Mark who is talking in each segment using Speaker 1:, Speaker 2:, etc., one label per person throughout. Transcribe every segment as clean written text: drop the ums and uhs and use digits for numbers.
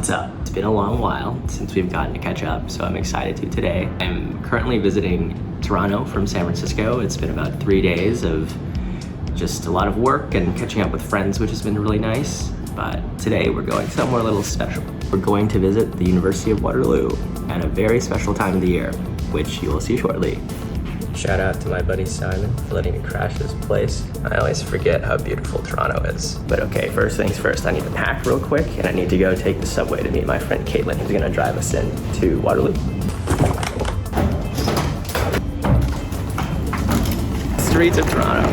Speaker 1: What's up? It's been a long while since we've gotten to catch up, so I'm excited to today. I'm currently visiting Toronto from San Francisco. It's been about 3 days of just a lot of work and catching up with friends, which has been really nice. But today we're going somewhere a little special. We're going to visit the University of Waterloo at a very special time of the year, which you will see shortly. Shout out to my buddy Simon for letting me crash this place. I always forget how beautiful Toronto is. But okay, first things first, I need to pack real quick and I need to go take the subway to meet my friend Caitlin, who's gonna drive us in to Waterloo. Streets of Toronto.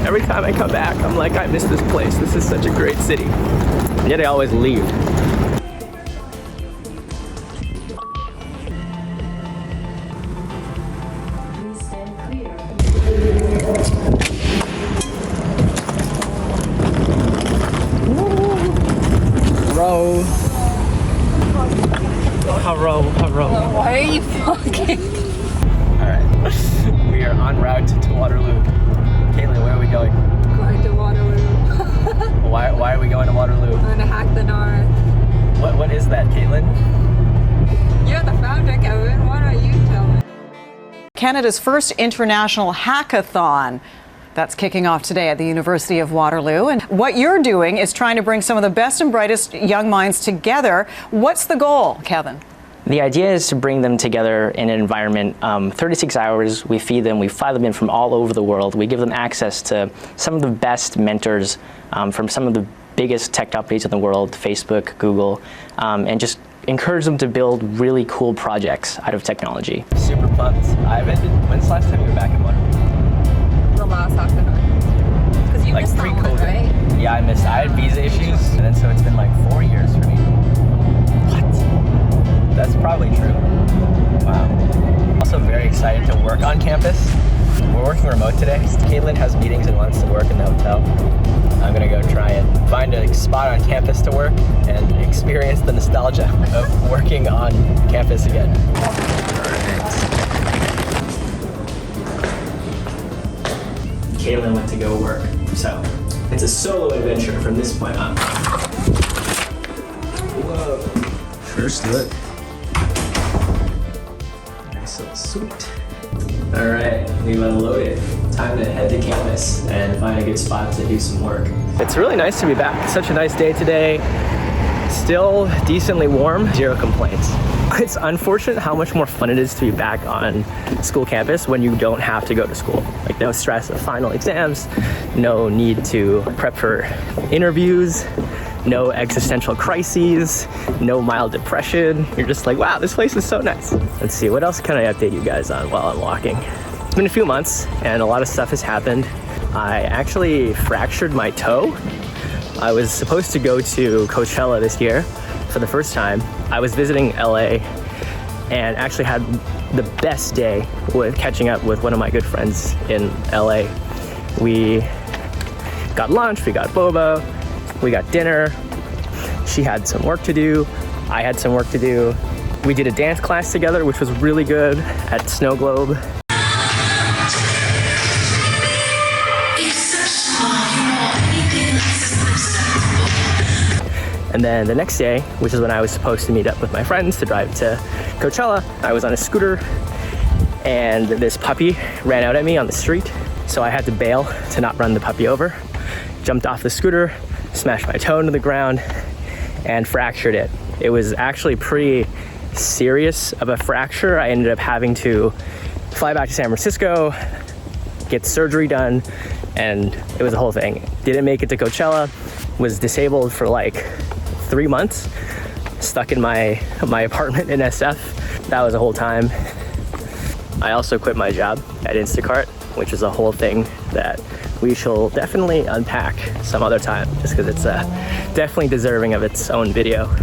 Speaker 1: Every time I come back, I'm like, I miss this place. This is such a great city. And yet I always leave. Hello.
Speaker 2: Why are you vlogging?
Speaker 1: Alright, we are en route to Waterloo. Caitlin, where are we going?
Speaker 2: Going to Waterloo.
Speaker 1: Why are we going to Waterloo?
Speaker 2: I'm gonna hack the north.
Speaker 1: What is that, Caitlin?
Speaker 2: You're the founder, Kevin. Why don't you tell me?
Speaker 3: Canada's first international hackathon. That's kicking off today at the University of Waterloo. And what you're doing is trying to bring some of the best and brightest young minds together. What's the goal, Kevin?
Speaker 4: The idea is to bring them together in an environment, 36 hours, we feed them, we fly them in from all over the world, we give them access to some of the best mentors from some of the biggest tech companies in the world, Facebook, Google, and just encourage them to build really cool projects out of technology.
Speaker 1: Super pumped. Ivan, when's the last time you were back in Waterloo?
Speaker 2: The last hackathon. Because you missed that one, right?
Speaker 1: Yeah, I missed. I had visa issues, and then so it's been like 4 years for me. That's probably true. Wow. Also very excited to work on campus. We're working remote today. Caitlin has meetings and wants to work in the hotel. I'm gonna go try and find a spot on campus to work and experience the nostalgia of working on campus again. Caitlin went to go work, so it's a solo adventure from this point on. Whoa. First look. Nice little suite. All right, we've unloaded. Time to head to campus and find a good spot to do some work. It's really nice to be back. Such a nice day today. Still decently warm, zero complaints. It's unfortunate how much more fun it is to be back on school campus when you don't have to go to school. Like no stress of final exams, no need to prep for interviews, no existential crises, no mild depression. You're just like, wow, this place is so nice. Let's see, what else can I update you guys on while I'm walking? It's been a few months and a lot of stuff has happened. I actually fractured my toe. I was supposed to go to Coachella this year for the first time. I was visiting LA and actually had the best day with catching up with one of my good friends in LA. We got lunch, we got boba, we got dinner. She had some work to do. I had some work to do. We did a dance class together, which was really good at Snow Globe. And then the next day, which is when I was supposed to meet up with my friends to drive to Coachella, I was on a scooter and this puppy ran out at me on the street. So I had to bail to not run the puppy over. Jumped off the scooter, smashed my toe into the ground and fractured it. It was actually pretty serious of a fracture. I ended up having to fly back to San Francisco, get surgery done, and it was a whole thing. Didn't make it to Coachella, was disabled for like 3 months, stuck in my apartment in SF. That was a whole time. I also quit my job at Instacart, which is a whole thing that we shall definitely unpack some other time, just because it's definitely deserving of its own video.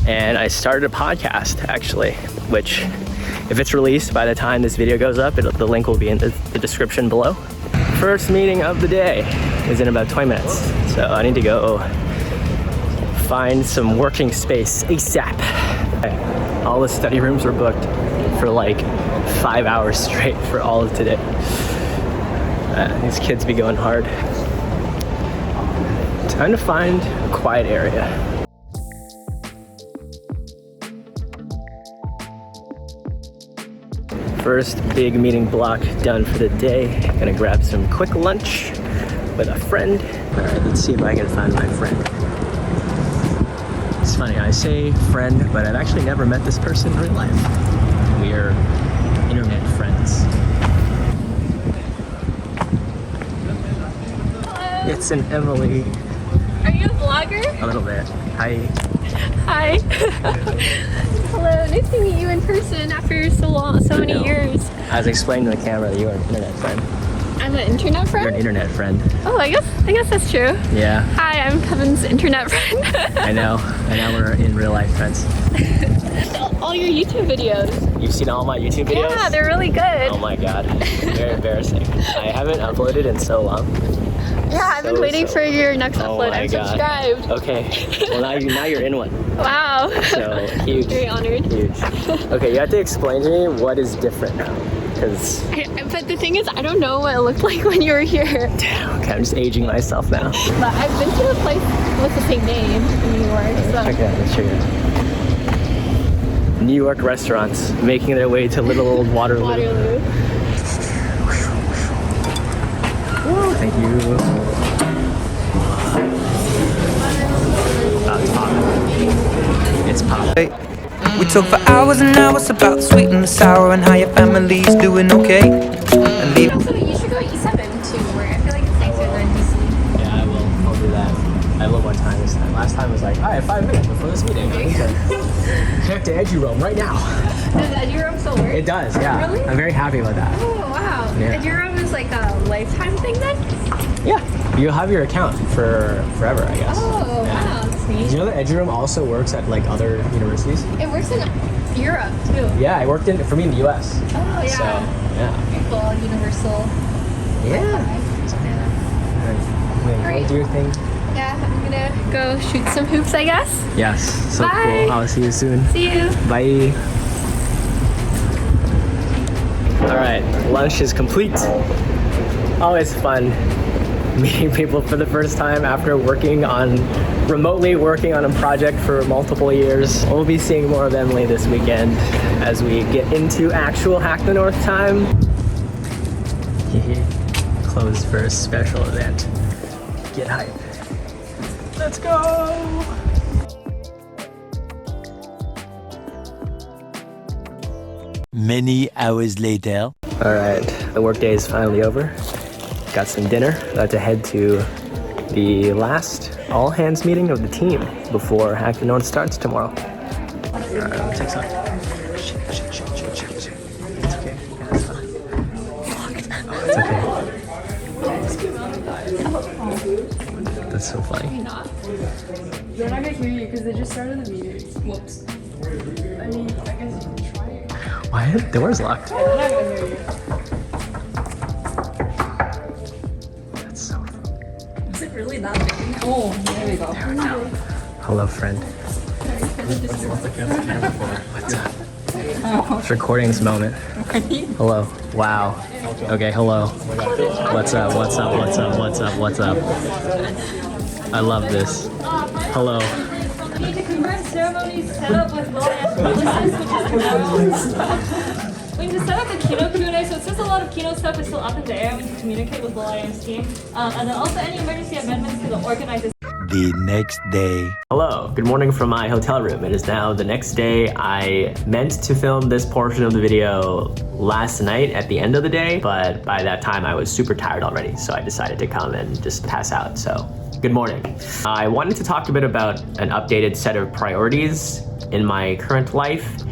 Speaker 1: And I started a podcast, actually, which if it's released by the time this video goes up, the link will be in the description below. First meeting of the day is in about 20 minutes, so I need to go find some working space ASAP. All the study rooms were booked for like 5 hours straight for all of today. These kids be going hard. Time to find a quiet area. First big meeting block done for the day. Gonna grab some quick lunch with a friend. All right, let's see if I can find my friend. It's funny, I say friend, but I've actually never met this person in real life. We are internet friends.
Speaker 5: Hello.
Speaker 1: It's an Emily.
Speaker 5: Are you a vlogger?
Speaker 1: A little bit. Hi.
Speaker 5: Hi. Hello. Nice to meet you in person after so many years.
Speaker 1: I was explaining to the camera that you are an internet friend.
Speaker 5: I'm an internet friend?
Speaker 1: You're an internet friend.
Speaker 5: Oh, I guess that's true.
Speaker 1: Yeah.
Speaker 5: Hi, I'm Kevin's internet friend.
Speaker 1: I know we're in real life friends.
Speaker 5: All your YouTube videos.
Speaker 1: You've seen all my YouTube videos?
Speaker 5: Yeah, they're really good.
Speaker 1: Oh my god. Very embarrassing. I haven't uploaded in so long.
Speaker 5: Yeah, I've been waiting for your next upload. I'm subscribed.
Speaker 1: Okay. Well, now you're in one.
Speaker 5: Wow.
Speaker 1: So huge.
Speaker 5: Very honored.
Speaker 1: Huge. Okay, you have to explain to me what is different now.
Speaker 5: But the thing is, I don't know what it looked like when you were here.
Speaker 1: Damn, okay, I'm just aging myself now.
Speaker 5: But I've been to a place with the same name in New York. So.
Speaker 1: Let's check it out. New York restaurants making their way to little old Waterloo.
Speaker 5: Waterloo.
Speaker 1: Thank you. It's popping.
Speaker 6: We talk for hours and hours about the sweet and the sour and how your family's doing okay. And leave.
Speaker 5: Also, you should go E7 too, where I feel like it's nicer than DC.
Speaker 1: Yeah, I will. I'll do that. I will one time this time. Last time was like, I have 5 minutes before this meeting. Connect to EduRoam right now.
Speaker 5: Does EduRoam still work?
Speaker 1: It does, yeah.
Speaker 5: Really?
Speaker 1: I'm very happy about that.
Speaker 5: Oh, wow.
Speaker 1: Yeah.
Speaker 5: EduRoam is like a lifetime thing then?
Speaker 1: Yeah. You'll have your account for forever, I guess.
Speaker 5: Oh, wow. That's
Speaker 1: Did
Speaker 5: neat.
Speaker 1: you know that EduRoam also works at like other universities?
Speaker 5: It works in Europe too.
Speaker 1: Yeah, I worked for me in the US.
Speaker 5: Oh, yeah.
Speaker 1: So, yeah.
Speaker 5: Very cool. Universal.
Speaker 1: Yeah.
Speaker 5: Great.
Speaker 1: Do your thing.
Speaker 5: Yeah, I'm gonna go shoot some hoops, I guess.
Speaker 1: Yes. So
Speaker 5: Bye.
Speaker 1: cool. I'll see you soon.
Speaker 5: See you.
Speaker 1: Bye. All right, lunch is complete. Always fun meeting people for the first time after remotely working on a project for multiple years. We'll be seeing more of Emily this weekend as we get into actual Hack the North time. Closed for a special event. Get hype. Let's go!
Speaker 7: Many hours later.
Speaker 1: All right, the workday is finally over. Got some dinner. About to head to the last all-hands meeting of the team before Hack the North starts tomorrow. All right, let me take some. It's okay. Yeah, it's fine. It's okay. That's so funny.
Speaker 8: They're not gonna hear you because they just started the meeting. Whoops. I mean, I guess you can try it.
Speaker 1: Why? The door's locked.
Speaker 8: They're not gonna hear you.
Speaker 1: That's so funny.
Speaker 8: Is it really that big? Oh, there we go.
Speaker 1: Hello, friend. What's up? Just recording this moment. Hello. Wow. Okay, hello. What's up? What's up? What's up? What's up? What's up? I love this. Hello.
Speaker 8: We need to convert ceremonies set up with we need to set up the keynote Q&A, so since a lot of keynote stuff is still up in the air, we need to communicate with Will.i.am's team. And then also any emergency amendments to the organizers.
Speaker 7: The next day.
Speaker 1: Hello, good morning from my hotel room. It is now the next day. I meant to film this portion of the video last night at the end of the day, but by that time I was super tired already, so I decided to come and just pass out, so good morning. I wanted to talk a bit about an updated set of priorities in my current life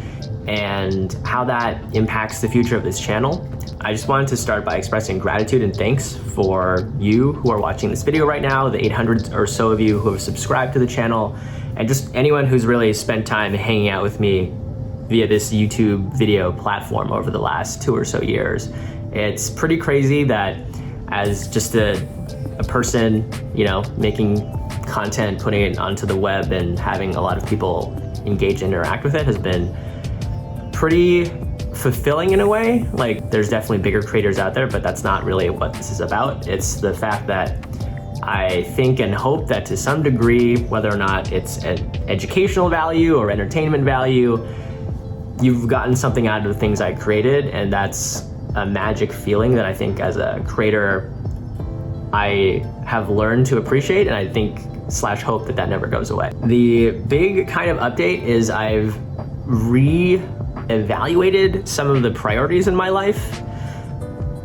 Speaker 1: and how that impacts the future of this channel. I just wanted to start by expressing gratitude and thanks for you who are watching this video right now, the 800 or so of you who have subscribed to the channel, and just anyone who's really spent time hanging out with me via this YouTube video platform over the last 2 or so years. It's pretty crazy that as just a person, you know, making content, putting it onto the web and having a lot of people engage and interact with it has been pretty fulfilling in a way. Like, there's definitely bigger creators out there, but that's not really what this is about. It's the fact that I think and hope that to some degree, whether or not it's an educational value or entertainment value, you've gotten something out of the things I created, and that's a magic feeling that I think as a creator I have learned to appreciate, and I think / hope that never goes away. The big kind of update is I've re-evaluated some of the priorities in my life.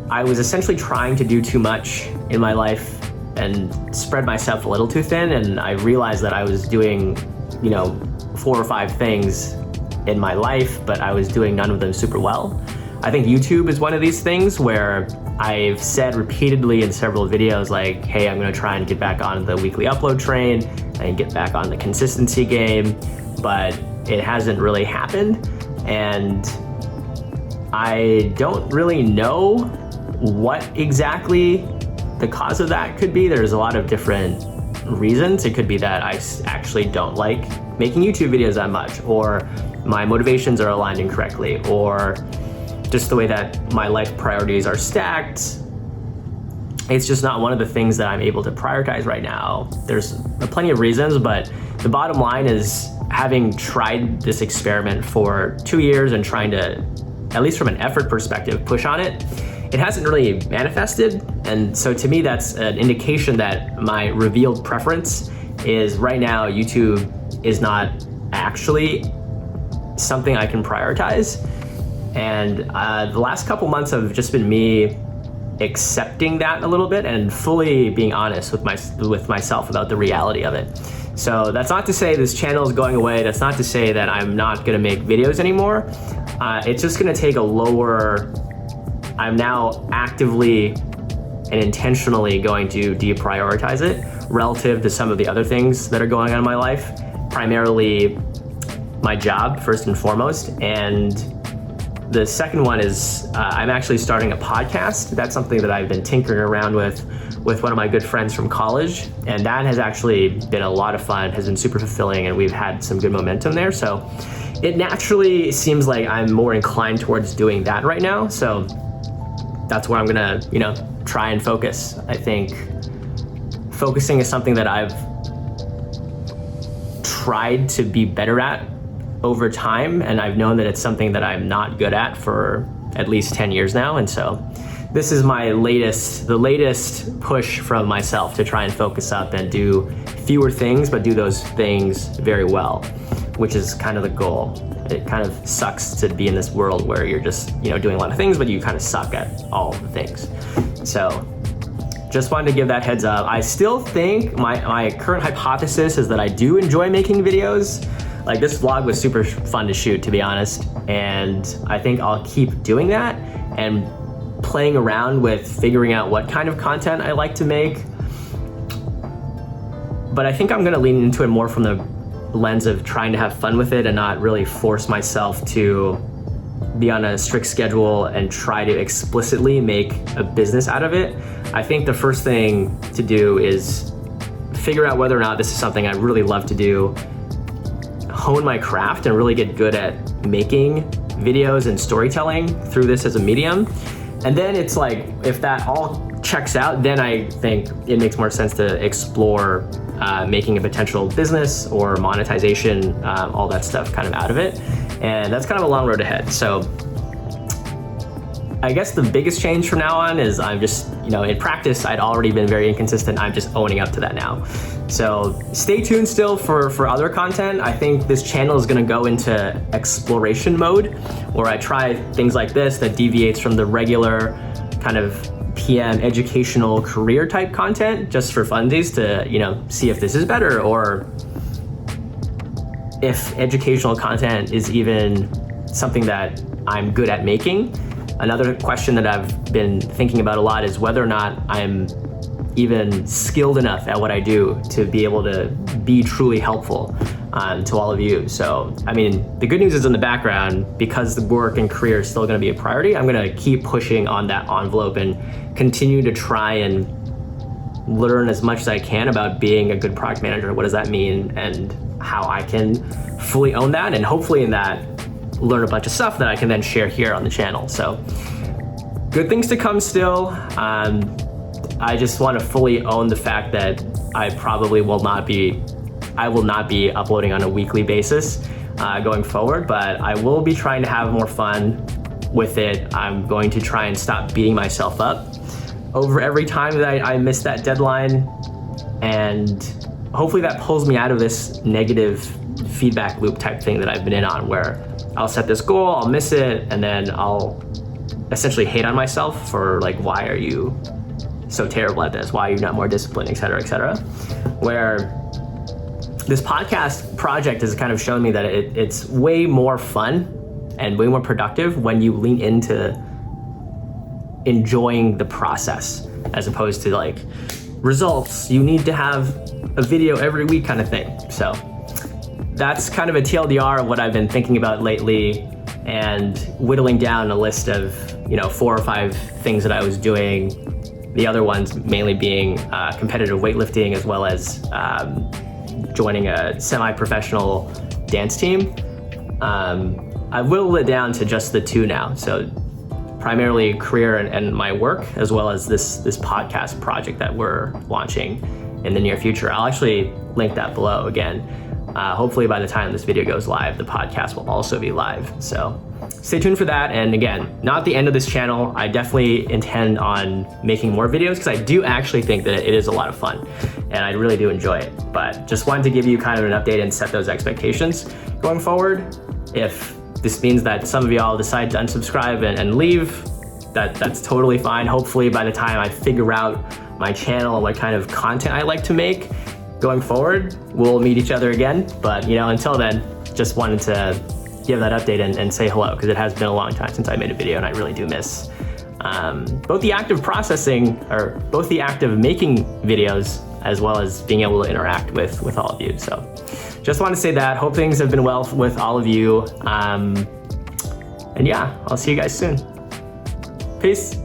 Speaker 1: I was essentially trying to do too much in my life and spread myself a little too thin, and I realized that I was doing, 4 or 5 things in my life, but I was doing none of them super well. I think YouTube is one of these things where I've said repeatedly in several videos like, hey, I'm gonna try and get back on the weekly upload train and get back on the consistency game, but it hasn't really happened. And I don't really know what exactly the cause of that could be. There's a lot of different reasons. It could be that I actually don't like making YouTube videos that much, or my motivations are aligned incorrectly, or just the way that my life priorities are stacked. It's just not one of the things that I'm able to prioritize right now. There's plenty of reasons, but the bottom line is, having tried this experiment for 2 years and trying to, at least from an effort perspective, push on it, it hasn't really manifested. And so to me, that's an indication that my revealed preference is right now YouTube is not actually something I can prioritize. And the last couple months have just been me accepting that a little bit and fully being honest with myself about the reality of it. So that's not to say this channel is going away. That's not to say that I'm not gonna make videos anymore. It's just gonna take I'm now actively and intentionally going to deprioritize it relative to some of the other things that are going on in my life, primarily my job first and foremost. And the second one is I'm actually starting a podcast. That's something that I've been tinkering around with one of my good friends from college. And that has actually been a lot of fun, has been super fulfilling, and we've had some good momentum there. So it naturally seems like I'm more inclined towards doing that right now. So that's where I'm gonna, try and focus. I think focusing is something that I've tried to be better at over time, and I've known that it's something that I'm not good at for at least 10 years now. And so this is the latest push from myself to try and focus up and do fewer things, but do those things very well, which is kind of the goal. It kind of sucks to be in this world where you're just, doing a lot of things, but you kind of suck at all the things. So just wanted to give that heads up. I still think my current hypothesis is that I do enjoy making videos. Like, this vlog was super fun to shoot, to be honest. And I think I'll keep doing that and playing around with figuring out what kind of content I like to make. But I think I'm gonna lean into it more from the lens of trying to have fun with it and not really force myself to be on a strict schedule and try to explicitly make a business out of it. I think the first thing to do is figure out whether or not this is something I really love to do, hone my craft and really get good at making videos and storytelling through this as a medium. And then it's like, if that all checks out, then I think it makes more sense to explore making a potential business or monetization, all that stuff kind of out of it. And that's kind of a long road ahead. So I guess the biggest change from now on is I'm just, in practice, I'd already been very inconsistent. I'm just owning up to that now. So stay tuned still for other content. I think this channel is gonna go into exploration mode, where I try things like this that deviates from the regular kind of PM educational career type content, just for funsies to, see if this is better, or if educational content is even something that I'm good at making. Another question that I've been thinking about a lot is whether or not I'm even skilled enough at what I do to be able to be truly helpful to all of you. So, the good news is in the background, because the work and career is still gonna be a priority, I'm gonna keep pushing on that envelope and continue to try and learn as much as I can about being a good product manager. What does that mean, and how I can fully own that, and hopefully in that learn a bunch of stuff that I can then share here on the channel. So good things to come still. I just want to fully own the fact that I will not be uploading on a weekly basis going forward, but I will be trying to have more fun with it. I'm going to try and stop beating myself up over every time that I miss that deadline, and hopefully that pulls me out of this negative feedback loop type thing that I've been in on, where I'll set this goal, I'll miss it, and then I'll essentially hate on myself for like, why are you so terrible at this? Why are you not more disciplined, et cetera, et cetera. Where this podcast project has kind of shown me that it's way more fun and way more productive when you lean into enjoying the process, as opposed to like results. You need to have a video every week kind of thing. So that's kind of a TLDR of what I've been thinking about lately, and whittling down a list of 4 or 5 things that I was doing. The other ones mainly being competitive weightlifting, as well as joining a semi-professional dance team. I've whittled it down to just the 2 now. So primarily career and my work, as well as this podcast project that we're launching in the near future. I'll actually link that below again. Hopefully by the time this video goes live, the podcast will also be live. So stay tuned for that. And again, not the end of this channel. I definitely intend on making more videos, because I do actually think that it is a lot of fun and I really do enjoy it. But just wanted to give you kind of an update and set those expectations going forward. If this means that some of y'all decide to unsubscribe and leave, that's totally fine. Hopefully by the time I figure out my channel and what kind of content I like to make going forward, we'll meet each other again. But until then, just wanted to give that update and say hello, because it has been a long time since I made a video, and I really do miss both the act of processing, or both the act of making videos, as well as being able to interact with all of you. So just want to say that. Hope things have been well with all of you. And yeah, I'll see you guys soon. Peace.